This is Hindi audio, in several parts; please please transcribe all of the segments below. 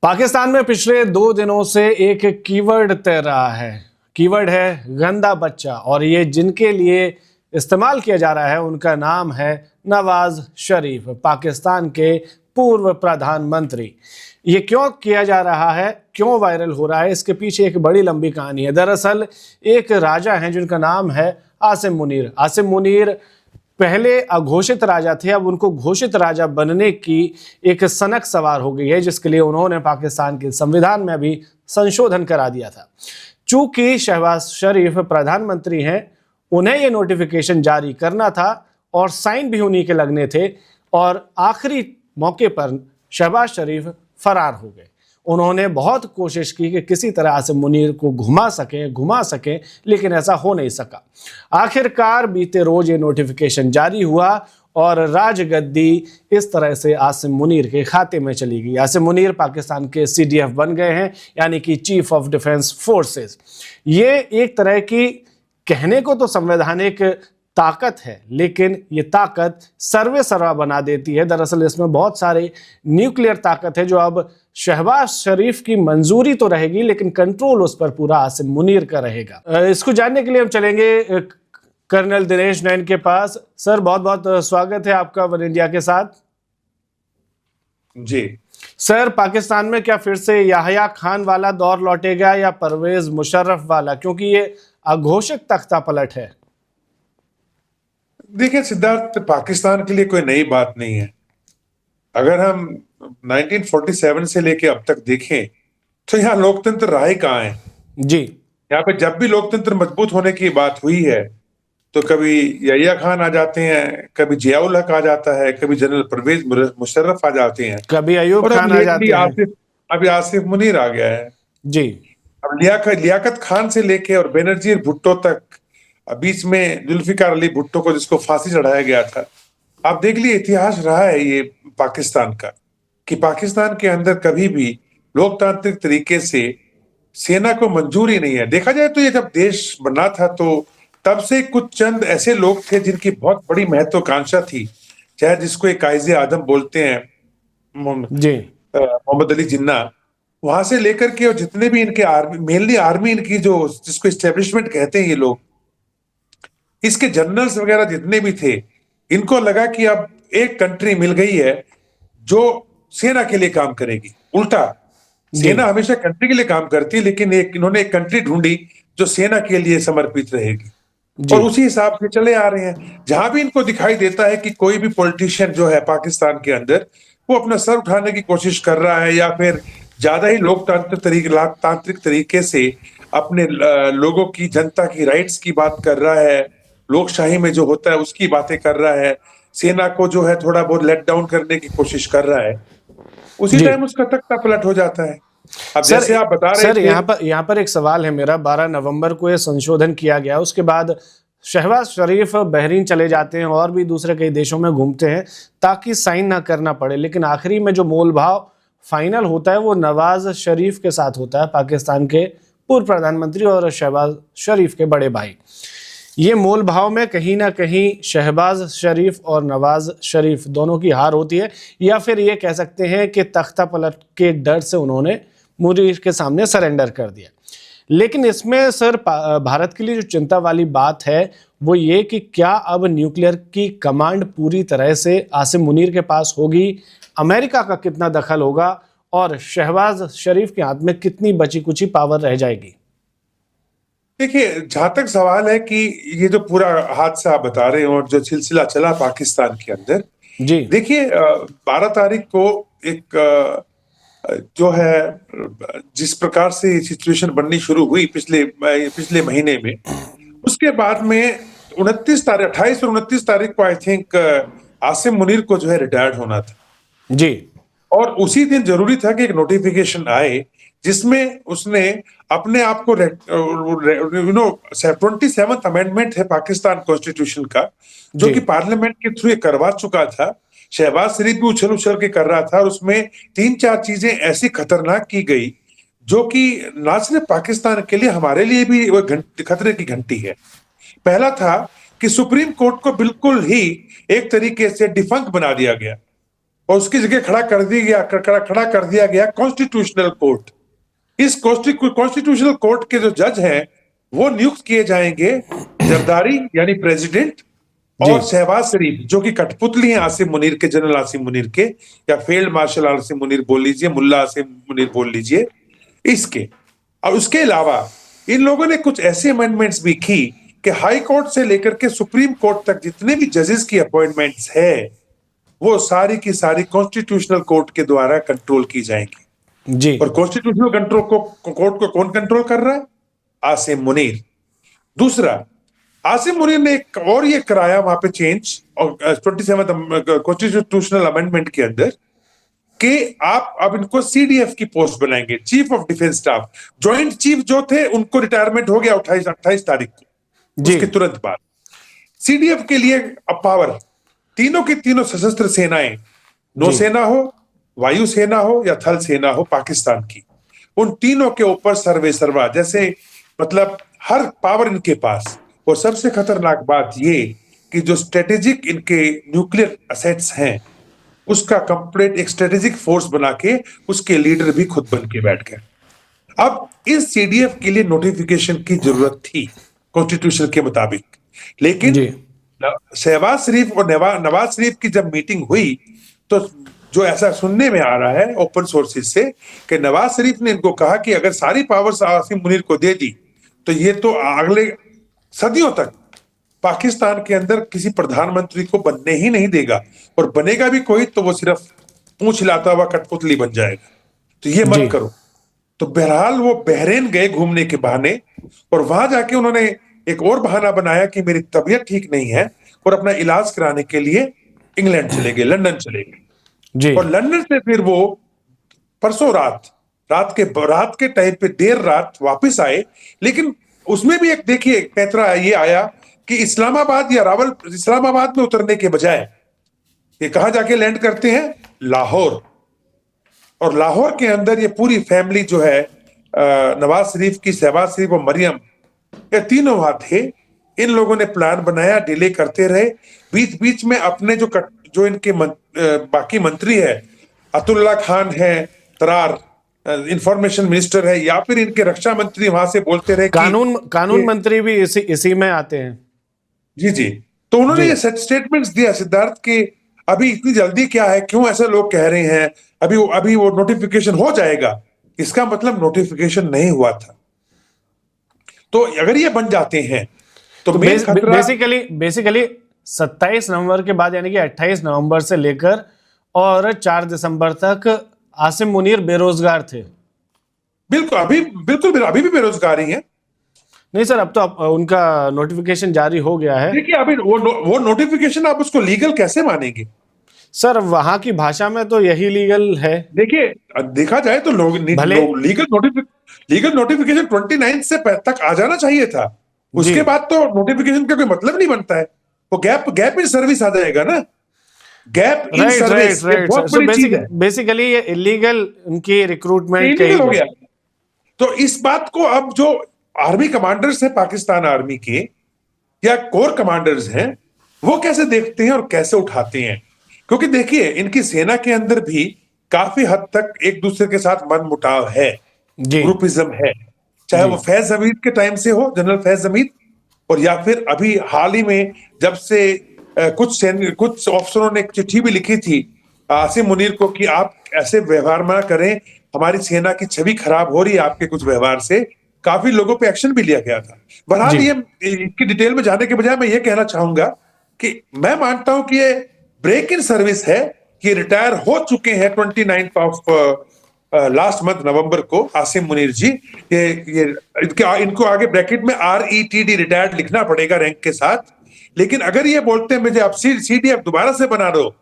पाकिस्तान में पिछले 2 दिनों से एक कीवर्ड तैर रहा है। कीवर्ड है गंदा बच्चा, और ये जिनके लिए इस्तेमाल किया जा रहा है उनका नाम है नवाज शरीफ, पाकिस्तान के पूर्व प्रधानमंत्री। ये क्यों किया जा रहा है, क्यों वायरल हो रहा है, इसके पीछे एक बड़ी लंबी कहानी है। दरअसल एक राजा हैं जिनका नाम है आसिम मुनीर। आसिम मुनीर पहले अघोषित राजा थे, अब उनको घोषित राजा बनने की एक सनक सवार हो गई है, जिसके लिए उन्होंने पाकिस्तान के संविधान में भी संशोधन करा दिया था। चूंकि शहबाज शरीफ प्रधानमंत्री हैं, उन्हें ये नोटिफिकेशन जारी करना था और साइन भी उन्हीं के लगने थे, और आखिरी मौके पर शहबाज शरीफ फरार हो गए। उन्होंने बहुत कोशिश की कि किसी तरह आसिम मुनीर को घुमा सकें, लेकिन ऐसा हो नहीं सका। आखिरकार बीते रोज ये नोटिफिकेशन जारी हुआ और राजगद्दी इस तरह से आसिम मुनीर के खाते में चली गई। आसिम मुनीर पाकिस्तान के CDF बन गए हैं, यानी कि चीफ ऑफ डिफेंस फोर्सेस। ये एक तरह की, कहने को तो संवैधानिक ताकत है, लेकिन ये ताकत सर्वे सर्वा बना देती है। दरअसल इसमें बहुत सारे न्यूक्लियर ताकत है, जो अब शहबाज शरीफ की मंजूरी तो रहेगी, लेकिन कंट्रोल उस पर पूरा आसिम मुनीर का रहेगा। इसको जानने के लिए हम चलेंगे कर्नल दिनेश नैन के पास। सर, बहुत बहुत स्वागत है आपका वन इंडिया के साथ। जी सर, पाकिस्तान में क्या फिर से याहिया खान वाला दौर लौटेगा या परवेज मुशर्रफ वाला, क्योंकि ये अघोषित तख्ता पलट है? देखिए सिद्धार्थ, पाकिस्तान के लिए कोई नई बात नहीं है। अगर हम 1947 से लेके अब तक देखें तो यहाँ लोकतंत्र रहा ही कहाँ है। जी, यहाँ पे जब भी लोकतंत्र मजबूत होने की बात हुई है तो कभी याहिया खान आ जाते हैं, कभी जियाउल हक आ जाता है, कभी जनरल परवेज मुशर्रफ आ जाते हैं, कभी अयूब और खान आ जाते हैं। अभी आसिफ मुनीर आ गया है। जी, अब लियाकत खान से लेके और बेनजीर भुट्टो तक, बीच में जुल्फिकार अली भुट्टो को जिसको फांसी चढ़ाया गया था। आप देख लिए, इतिहास रहा है ये पाकिस्तान का, कि पाकिस्तान के अंदर कभी भी लोकतांत्रिक तरीके से सेना को मंजूरी नहीं है। देखा जाए तो ये जब देश बना था तो तब से कुछ चंद ऐसे लोग थे जिनकी बहुत बड़ी महत्वाकांक्षा थी, चाहे जिसको एक कायजे आदम बोलते हैं, जी, मोहम्मद अली जिन्ना, वहां से लेकर के, और जितने भी इनके आर्मी, मेनली आर्मी इनकी जो जिसको एस्टेब्लिशमेंट कहते हैं ये लोग, इसके जनरल्स वगैरह जितने भी थे, इनको लगा कि अब एक कंट्री मिल गई है जो सेना के लिए काम करेगी। उल्टा, सेना हमेशा कंट्री के लिए काम करती है, लेकिन इन्होंने एक कंट्री ढूंढी जो सेना के लिए समर्पित रहेगी, और उसी हिसाब से चले आ रहे हैं। जहां भी इनको दिखाई देता है कि कोई भी पॉलिटिशियन जो है पाकिस्तान के अंदर, वो अपना सर उठाने की कोशिश कर रहा है, या फिर ज्यादा ही लोकतांत्रिक तरीके से अपने लोगों की, जनता की राइट्स की बात कर रहा है, लोकशाही में जो होता है उसकी बातें कर रहा है, सेना को जो है थोड़ा बहुत लेट डाउन करने की कोशिश कर रहा है, उसी टाइम उसका तख्ता पलट हो जाता है। अब जैसे आप बता रहे थे, यहाँ पर एक सवाल है मेरा। 12 नवंबर को ये संशोधन किया गया, उसके बाद शहबाज शरीफ बहरीन चले जाते हैं और भी दूसरे कई देशों में घूमते हैं ताकि साइन ना करना पड़े, लेकिन आखिरी में जो मोल भाव फाइनल होता है वो नवाज शरीफ के साथ होता है, पाकिस्तान के पूर्व प्रधानमंत्री और शहबाज शरीफ के बड़े भाई। ये मोल भाव में कहीं ना कहीं शहबाज शरीफ और नवाज शरीफ दोनों की हार होती है, या फिर ये कह सकते हैं कि तख्ता पलट के डर से उन्होंने मुनीर के सामने सरेंडर कर दिया। लेकिन इसमें सर, भारत के लिए जो चिंता वाली बात है वो ये कि क्या अब न्यूक्लियर की कमांड पूरी तरह से आसिम मुनीर के पास होगी, अमेरिका का कितना दखल होगा, और शहबाज शरीफ के हाथ में कितनी बची कुची पावर रह जाएगी? देखिए, जहां तक सवाल है कि ये जो पूरा हादसा आप बता रहे हो और जो सिलसिला चला पाकिस्तान के अंदर, जी, देखिए 12 तारीख को एक जो है, जिस प्रकार से ये सिचुएशन बननी शुरू हुई पिछले महीने में, उसके बाद में 28 और 29 तारीख को आई थिंक आसिम मुनीर को जो है रिटायर्ड होना था। जी, और उसी दिन जरूरी था कि एक नोटिफिकेशन आए जिसमें उसने अपने आप को 27th अमेंडमेंट है पाकिस्तान कॉन्स्टिट्यूशन का, जो कि पार्लियामेंट के थ्रू करवा चुका था। शहबाज शरीफ भी उछल उछल के कर रहा था, और उसमें 3-4 चीजें ऐसी खतरनाक की गई जो कि ना सिर्फ पाकिस्तान के लिए, हमारे लिए भी वो खतरे की घंटी है। पहला था कि सुप्रीम कोर्ट को बिल्कुल ही एक तरीके से डिफंक्ट बना दिया गया। और उसकी जगह खड़ा कर दिया गया कॉन्स्टिट्यूशनल कोर्ट। इस कॉन्स्टिट्यूशनल कोर्ट के जो जज हैं वो नियुक्त किए जाएंगे जरदारी यानी प्रेसिडेंट जी और शहबाज शरीफ, जो कि कठपुतली हैं आसिम मुनीर के, जनरल आसिम मुनीर के, या फील्ड मार्शल आसिम मुनीर बोल लीजिए, मुल्ला आसिम मुनीर बोल लीजिए इसके। और उसके अलावा इन लोगों ने कुछ ऐसे अमेंडमेंट्स भी की कि हाई कोर्ट से लेकर के सुप्रीम कोर्ट तक जितने भी जजेस की अपॉइंटमेंट्स है वो सारी की सारी कॉन्स्टिट्यूशनल कोर्ट के द्वारा कंट्रोल की जाएंगी। जी और कॉन्स्टिट्यूशनल कंट्रोल को कोर्ट को कौन कंट्रोल कर रहा है? आसिम मुनीर। दूसरा, आसिम मुनीर ने एक और ये कराया वहां पे चेंज और 27 कॉन्स्टिट्यूशनल अमेंडमेंट के अंदर कि आप अब इनको सीडीएफ की पोस्ट बनाएंगे, chief of defence staff. Joint chief जो थे उनको रिटायरमेंट हो गया 28 तारीख को, जी उसके तुरंत बाद सीडीएफ के लिए अब पावर तीनों की तीनों सशस्त्र सेनाएं, नौसेना हो, वायुसेना हो या थल सेना हो पाकिस्तान की, उन तीनों के ऊपर सर्वे सर्वा, जैसे मतलब हर पावर इनके पास। और सबसे खतरनाक बात ये कि जो स्ट्रेटेजिक इनके न्यूक्लियर असेट्स हैं उसका कंप्लीट एक स्ट्रेटेजिक फोर्स बना के उसके लीडर भी खुद बन के बैठ गए। अब इस सीडीएफ के लिए नोटिफिकेशन की जरूरत थी कॉन्स्टिट्यूशन के मुताबिक, लेकिन जी शहबाज शरीफ और नवाज शरीफ की जब मीटिंग हुई तो जो ऐसा सुनने में आ रहा है ओपन सोर्सेज से कि नवाज शरीफ ने इनको कहा कि अगर सारी पावर्स आसिम मुनीर को दे दी तो ये तो अगले सदियों तक पाकिस्तान के अंदर किसी प्रधानमंत्री को बनने ही नहीं देगा, और बनेगा भी कोई तो वो सिर्फ पूंछ हिलाता हुआ कठपुतली बन जाएगा, तो ये जी मत करो। तो बहरहाल वो बहरीन गए घूमने के बहाने, और वहां जाके उन्होंने एक और बहाना बनाया कि मेरी तबीयत ठीक नहीं है, और अपना इलाज कराने के लिए इंग्लैंड चले गए, लंदन चले गए। जी और लंदन से फिर वो परसों रात के टाइम पे देर रात वापस आए। लेकिन उसमें भी एक देखिए पैतरा ये आया कि इस्लामाबाद में उतरने के बजाय ये कहां जाके लैंड करते हैं? लाहौर। और लाहौर के अंदर ये पूरी फैमिली जो है नवाज शरीफ की, शहबाज शरीफ और मरियम, ये तीनों वहां थे। इन लोगों ने प्लान बनाया, डिले करते रहे, बीच बीच में अपने जो इनके बाकी मंत्री है, अतुल्ला खान है, तरार इंफॉर्मेशन मिनिस्टर है, या फिर इनके रक्षा मंत्री वहां से बोलते रहे कानून मंत्री भी इसी में आते हैं। जी जी। तो उन्होंने जी ये स्टेटमेंट्स दिया सिद्धार्थ के अभी इतनी जल्दी क्या है, क्यों ऐसे लोग कह रहे हैं, अभी वो नोटिफिकेशन हो जाएगा। इसका मतलब नोटिफिकेशन नहीं हुआ था। तो अगर ये बन जाते हैं तो मेन खतरा बेसिकली 27 नवंबर के बाद यानी कि 28 नवंबर से लेकर और 4 दिसंबर तक आसिम मुनीर बेरोजगार थे। बिल्कुल अभी भी बेरोजगार ही है। नहीं सर, अब तो उनका नोटिफिकेशन जारी हो गया है। देखिए अभी वो नोटिफिकेशन आप उसको लीगल कैसे मानेंगे? सर वहां की भाषा में तो यही लीगल है। देखिए देखा जाए तो लीगल नोटिफिकेशन 29 से तक आ जाना चाहिए था। उसके बाद तो नोटिफिकेशन का कोई मतलब नहीं बनता है, वो गैप इन सर्विस आ जाएगा ना। गैप इन सर्विस बहुत बड़ी चीज है। बेसिकली ये इलीगल उनकी रिक्रूटमेंट हो गया। तो इस बात को अब जो आर्मी कमांडर्स है पाकिस्तान आर्मी के या कोर कमांडर्स हैं वो कैसे देखते हैं और कैसे उठाते हैं? क्योंकि देखिए इनकी सेना के अंदर भी काफी हद तक एक दूसरे के साथ मनमुटाव है, ग्रुपिज्म है, चाहे वो फैज हमीद के टाइम से हो, जनरल फैज हमीद, और या फिर अभी हाल ही में जब से कुछ अफसरों ने चिट्ठी भी लिखी थी आसिम मुनीर को कि आप ऐसे व्यवहार ना करें, हमारी सेना की छवि खराब हो रही है आपके कुछ व्यवहार से। काफी लोगों पे एक्शन भी लिया गया था। बहरहाल ये इसकी डिटेल में जाने के बजाय मैं ये कहना चाहूंगा कि मैं मानता हूं कि ये ब्रेक इन सर्विस है कि रिटायर हो चुके हैं 29 ऑफ लास्ट मंथ नवंबर को आसिम मुनीर जी। ये इनको आगे ब्रैकेट में RETD रिटायर्ड लिखना पड़ेगा रैंक के साथ। लेकिन अगर ये बोलते हैं मुझे आप CDF दोबारा से बना दो,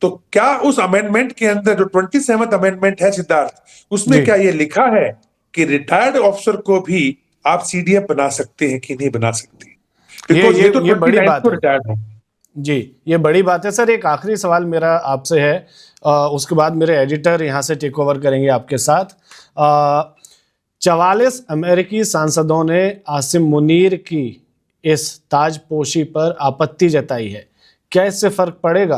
तो क्या उस अमेंडमेंट के अंदर जो 27th अमेंडमेंट है सिद्धार्थ, उसमें क्या ये लिखा है कि रिटायर्ड ऑफिसर को भी आप CDF बना सकते हैं कि नहीं बना सकते? ये तो बड़ी बात है। रिटायर्ड है जी, ये बड़ी बात है सर। एक आखिरी सवाल मेरा आपसे है, उसके बाद मेरे एडिटर यहाँ से टेक ओवर करेंगे आपके साथ। 44 अमेरिकी सांसदों ने आसिम मुनीर की इस ताजपोशी पर आपत्ति जताई है, क्या इससे फर्क पड़ेगा?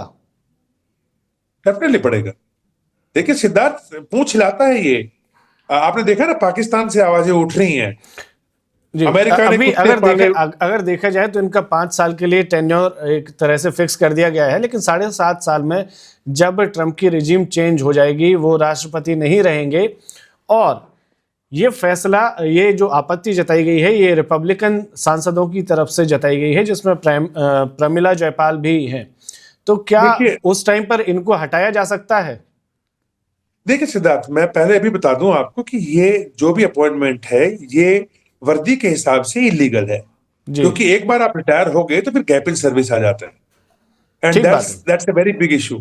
डेफिनेटली पड़ेगा। देखिए सिद्धार्थ पूंछ हिलाता है ये। आपने देखा ना पाकिस्तान से आवाजें उठ रही हैं। जी, अमेरिका ने अभी कुत्ते पाले। अगर देखा जाए तो इनका 5 साल के लिए टेन्योर एक तरह से फिक्स कर दिया गया है, लेकिन 7.5 साल में जब ट्रंप की रिजीम चेंज हो जाएगी, वो राष्ट्रपति नहीं रहेंगे। और ये फैसला, ये जो आपत्ति जताई गई है, ये रिपब्लिकन सांसदों की तरफ से जताई गई है, जिसमें प्रमिला जयपाल भी हैं। तो क्या देखिए उस टाइम पर इनको हटाया जा सकता है? देखिए सिद्धार्थ, मैं पहले अभी बता दूं आपको कि ये जो भी अपॉइंटमेंट है ये वर्दी के हिसाब से इलीगल है, जी, क्योंकि एक बार आप रिटायर हो गए तो फिर गैप इन सर्विस आ जाता है। एंड ठीक बात है। That's a very big issue.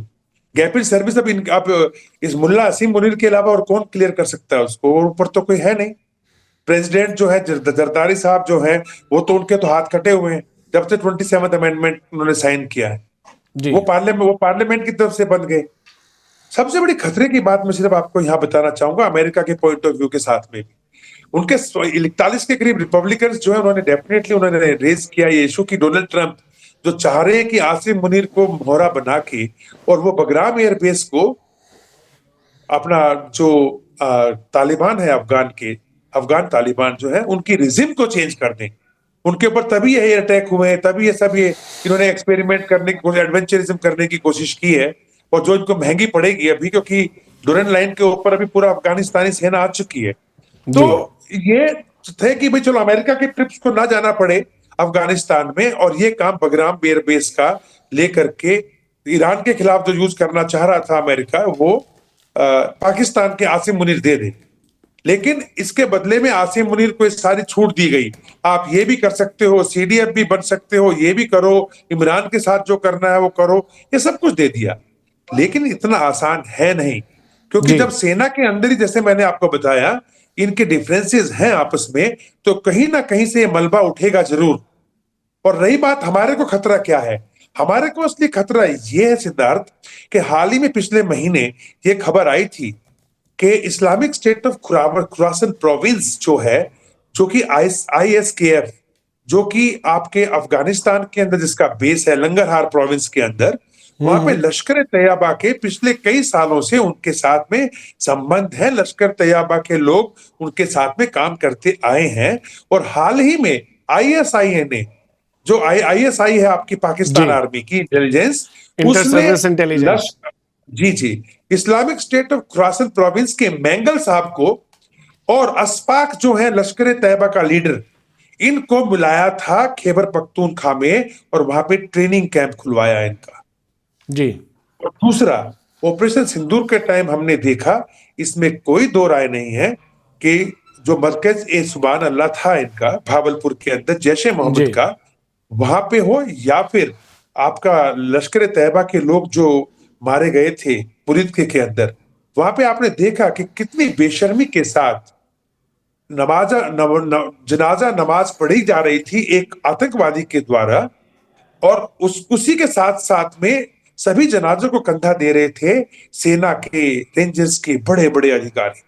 Gap in service अब आप इस मुल्ला असीम मुनीर के अलावा और कौन क्लियर कर सकता है उसको? और ऊपर तो कोई है नहीं। प्रेसिडेंट जो है जरदारी साहब जो है, वो तो उनके तो हाथ कटे हुए हैं जब से 27th अमेंडमेंट उन्होंने साइन किया है। जी, वो पार्लियामेंट की तरफ से बन गए। सबसे बड़ी खतरे की बात मैं सिर्फ आपको यहां बताना चाहूंगा, अमेरिका के पॉइंट ऑफ व्यू के साथ में भी उनके 41 के करीब रिपब्लिकन जो है, उन्होंने रेज किया ये इशू कि डोनाल्ड ट्रंप जो चाह रहे हैं कि आसिम मुनीर को मोहरा बना के और वो बगराम एयरबेस को अपना जो तालिबान है अफगान तालिबान जो है उनकी रिजिम को चेंज कर दें। उनके ऊपर तभी ये अटैक हुए हैं, तभी ये सब इन्होंने एक्सपेरिमेंट करने की, एडवेंचरिज्म करने की कोशिश की है, और जो इनको महंगी पड़ेगी अभी, क्योंकि डुरन लाइन के ऊपर अभी पूरा अफगानिस्तानी सेना आ चुकी है। तो ये थे कि भाई चलो अमेरिका के ट्रिप्स को ना जाना पड़े अफगानिस्तान में, और ये काम बगराम एयरबेस का लेकर के ईरान के खिलाफ जो यूज करना चाह रहा था अमेरिका, वो पाकिस्तान के आसिम मुनीर दे दे। लेकिन इसके बदले में आसिम मुनीर को सारी छूट दी गई, आप ये भी कर सकते हो, सीडीएफ भी बन सकते हो, ये भी करो, इमरान के साथ जो करना है वो करो, ये सब कुछ दे दिया। लेकिन इतना आसान है नहीं, क्योंकि जब सेना के अंदर ही, जैसे मैंने आपको बताया, इनके डिफरेंसेस हैं आपस में, तो कहीं ना कहीं से ये मलबा उठेगा जरूर। और रही बात हमारे को खतरा क्या है, हमारे को असली खतरा ये है सिद्धार्थ, कि हाल ही में पिछले महीने ये खबर आई थी कि Islamic State of Khorasan province जो है, जो कि ISKF, जो कि आपके अफगानिस्तान के अंदर जिसका बेस है लंगरहार प्रोविंस के अंदर, वहां पे लश्कर तैयबा के पिछले कई सालों से उनके साथ में संबंध है। लश्कर तैयबा के लोग उनके साथ में काम करते आए हैं, और हाल ही में ISI ने, जो ISI है आपकी पाकिस्तान आर्मी की इंटेलिजेंस, उसने जी Islamic State of Khorasan province के मैंगल साहब को और अस्पाक जो है लश्कर तैयबा का लीडर, इनको बुलाया था खैबर पख्तूनख्वा में, और वहां पे ट्रेनिंग कैंप खुलवाया इनका। जी। और दूसरा, ऑपरेशन सिंदूर के टाइम हमने देखा, इसमें कोई दो राय नहीं है कि जो मरकज ए सुभान अल्लाह था इनका भावलपुर के अंदर जैशे मोहम्मद का, वहां पे हो, या फिर आपका लश्कर तैयबा के लोग जो मारे गए थे मुरीद के अंदर, वहां पे आपने देखा कि कितनी बेशर्मी के साथ जनाजा नमाज पढ़ी जा रही थी एक आतंकवादी के द्वारा, और उसी के साथ साथ में सभी जनाजों को कंधा दे रहे थे सेना के, रेंजर्स के बड़े बड़े अधिकारी।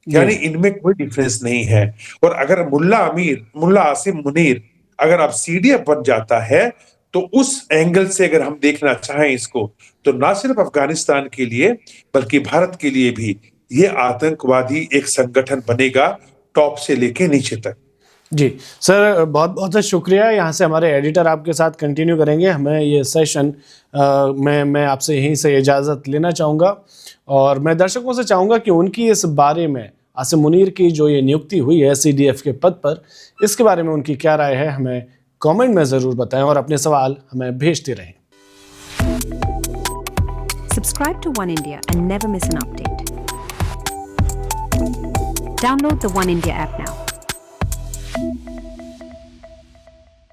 यानी इनमें कोई डिफरेंस नहीं है। और अगर मुल्ला आसिम मुनीर अगर अब CDF बन जाता है, तो उस एंगल से अगर हम देखना चाहें इसको, तो ना सिर्फ अफगानिस्तान के लिए बल्कि भारत के लिए भी ये आतंकवादी एक संगठन बनेगा, टॉप से लेके नीचे तक। जी सर, बहुत बहुत शुक्रिया। यहाँ से हमारे एडिटर आपके साथ कंटिन्यू करेंगे। हमें ये सेशन मैं आपसे यहीं से इजाज़त लेना चाहूँगा, और मैं दर्शकों से चाहूँगा कि उनकी इस बारे में, आसिम मुनीर की जो ये नियुक्ति हुई है CDF के पद पर, इसके बारे में उनकी क्या राय है, हमें कमेंट में ज़रूर बताएं, और अपने सवाल हमें भेजते रहें। Subscribe to One India and never miss an update. Download the One India app now.